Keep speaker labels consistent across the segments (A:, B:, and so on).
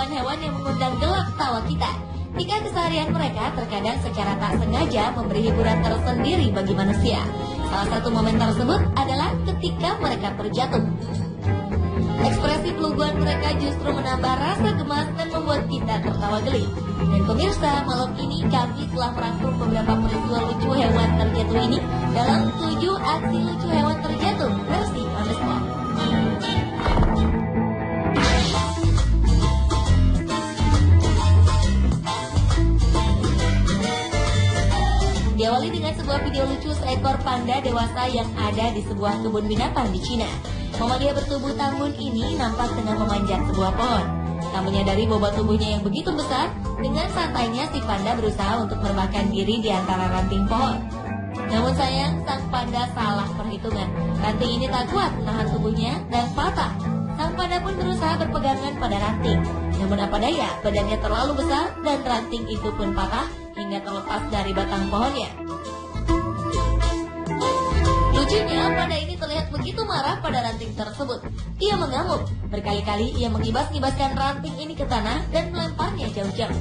A: hewan-hewan yang mengundang gelak tawa kita. Jika keseharian mereka terkadang secara tak sengaja memberi hiburan tersendiri bagi manusia. Salah satu momen tersebut adalah ketika mereka terjatuh. Ekspresi keluguan mereka justru menambah rasa gemas dan membuat kita tertawa geli. Dan pemirsa, malam ini kami telah merangkum beberapa peristiwa lucu hewan terjatuh ini dalam 7 aksi lucu hewan terjatuh versi on the spot. Diawali dengan sebuah video lucu seekor panda dewasa yang ada di sebuah kebun binatang di Cina. Mamalia bertubuh tambun ini nampak tengah memanjat sebuah pohon. Tak menyadari bobot tubuhnya yang begitu besar, dengan santainya si panda berusaha untuk merebahkan diri di antara ranting pohon. Namun sayang, sang panda salah perhitungan. Ranting ini tak kuat menahan tubuhnya dan patah. Sang panda pun berusaha berpegangan pada ranting. Namun apa daya, badannya terlalu besar dan ranting itu pun patah hingga terlepas dari batang pohonnya. Lucunya, panda ini terlihat begitu marah pada ranting tersebut. Ia mengamuk. Berkali-kali ia mengibas-ibaskan ranting ini ke tanah dan melemparnya jauh-jauh.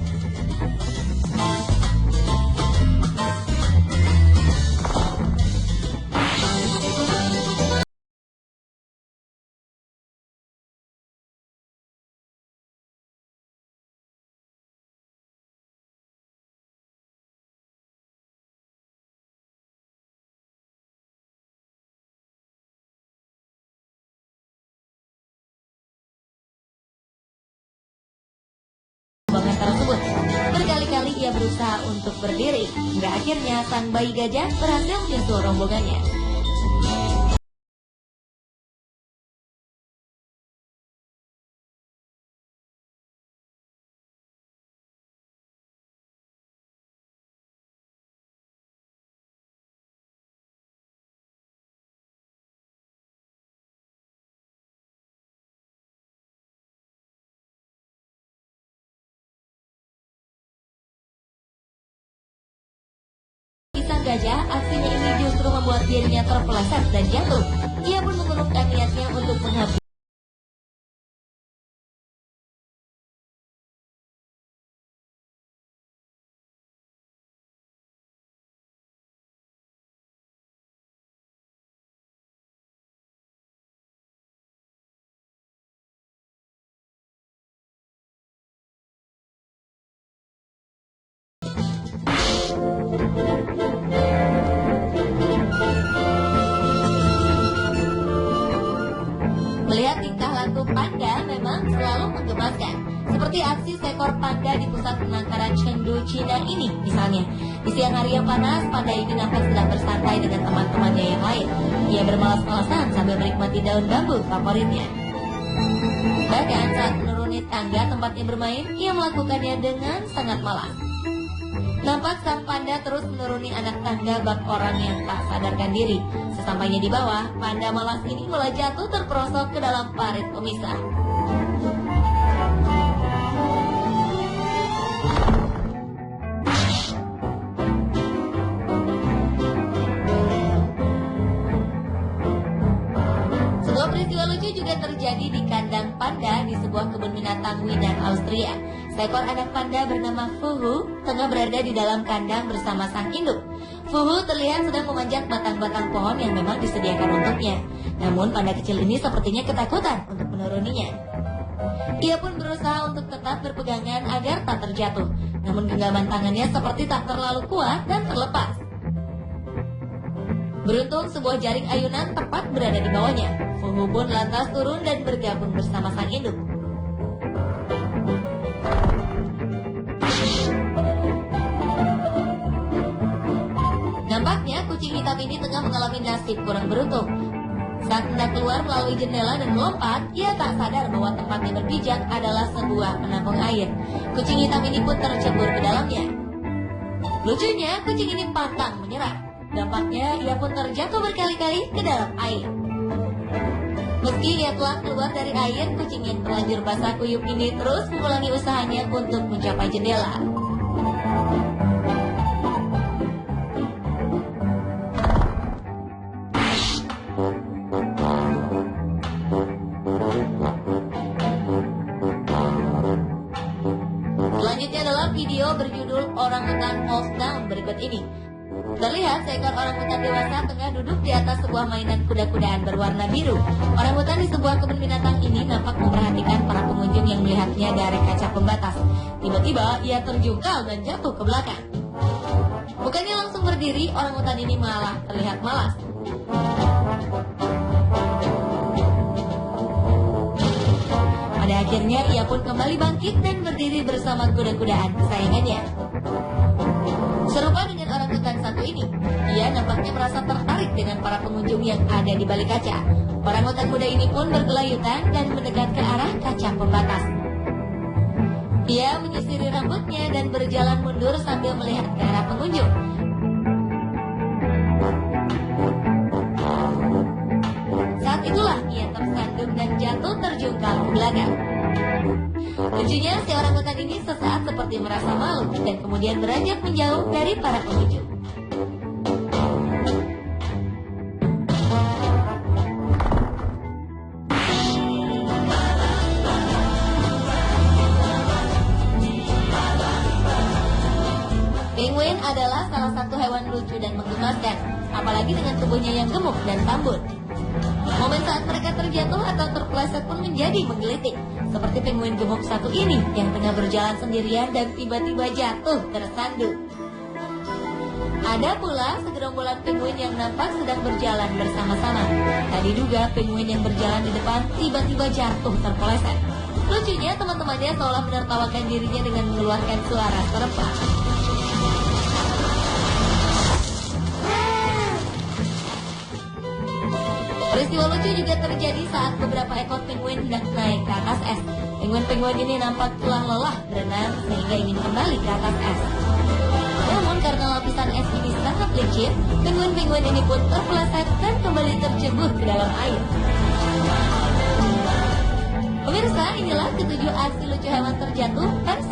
A: Tersebut. Berkali-kali ia berusaha untuk berdiri, hingga akhirnya sang bayi gajah berhasil menyentuh rombongannya. Sang gajah, aksinya ini justru membuat dirinya terpeleset dan jatuh. Ia pun mengurungkan niatnya untuk menghabisi. Melihat tingkah laku panda memang selalu menggemaskan. Seperti aksi seekor panda di pusat penangkaran Chengdu, Cina ini misalnya. Di siang hari yang panas, panda ini nampak sedang bersantai dengan teman-temannya yang lain. Ia bermalas-malasan sambil menikmati daun bambu favoritnya. Bahkan saat menuruni tangga tempatnya bermain, ia melakukannya dengan sangat malas. Nampak sang panda terus menuruni anak tangga bak orang yang tak sadarkan diri. Sesampainya di bawah, panda malas ini malah jatuh terperosok ke dalam parit pemisah. Sebuah peristiwa lucu juga terjadi di kandang panda di sebuah kebun binatang Winan, Austria. Seekor anak panda bernama Fuhu tengah berada di dalam kandang bersama sang induk. Fuhu terlihat sedang memanjat batang-batang pohon yang memang disediakan untuknya. Namun panda kecil ini sepertinya ketakutan untuk menuruninya. Ia pun berusaha untuk tetap berpegangan agar tak terjatuh. Namun genggaman tangannya seperti tak terlalu kuat dan terlepas. Beruntung sebuah jaring ayunan tepat berada di bawahnya. Fuhu pun lantas turun dan bergabung bersama sang induk. Nampaknya kucing hitam ini tengah mengalami nasib kurang beruntung. Saat hendak keluar melalui jendela dan melompat, ia tak sadar bahwa tempatnya berpijak adalah sebuah penampung air. Kucing hitam ini pun tercebur ke dalamnya. Lucunya, kucing ini pantang menyerah. Dampaknya, ia pun terjatuh berkali-kali ke dalam air. Meski ia telah keluar dari air, kucing yang terlanjur basah kuyup ini terus mengulangi usahanya untuk mencapai jendela. berjudul Orangutan Falls Down berikut ini. Terlihat seekor orangutan dewasa tengah duduk di atas sebuah mainan kuda-kudaan berwarna biru. Orangutan di sebuah kebun binatang ini nampak memperhatikan para pengunjung yang melihatnya dari kaca pembatas. Tiba-tiba ia terjungkal dan jatuh ke belakang. Bukannya langsung berdiri, orangutan ini malah terlihat malas. Pada akhirnya ia pun kembali bangkit dan berdiri bersama kuda-kudaan kesayangannya. Serupa dengan orangutan satu ini, ia nampaknya merasa tertarik dengan para pengunjung yang ada di balik kaca. Orangutan muda ini pun bergelayutan dan mendekat ke arah kaca pembatas. Ia menyisiri rambutnya dan berjalan mundur sambil melihat ke arah pengunjung. Saat itulah ia tersandung dan jatuh terjungkal ke belakang. Lucunya, si orangutan ini sesaat seperti merasa malu dan kemudian beranjak menjauh dari para pengunjung. Penguin adalah salah satu hewan lucu dan menggemaskan, apalagi dengan tubuhnya yang gemuk dan tambun. Momen saat mereka terjatuh atau terpeleset pun menjadi menggelitik, seperti penguin gemuk satu ini yang tengah berjalan sendirian dan tiba-tiba jatuh tersandung. Ada pula segerombolan penguin yang nampak sedang berjalan bersama-sama. Tadi juga penguin yang berjalan di depan tiba-tiba jatuh terpeleset. Lucunya teman-temannya seolah menertawakan dirinya dengan mengeluarkan suara serempak. Peristiwa lucu juga terjadi saat beberapa ekor penguin hendak naik ke atas es. Penguin-penguin ini nampak telah lelah berenang sehingga ingin kembali ke atas es. Namun karena lapisan es ini sangat licin, penguin-penguin ini pun terpeleset dan kembali tercebur ke dalam air. Pemirsa, inilah ketujuh aksi lucu hewan terjatuh versi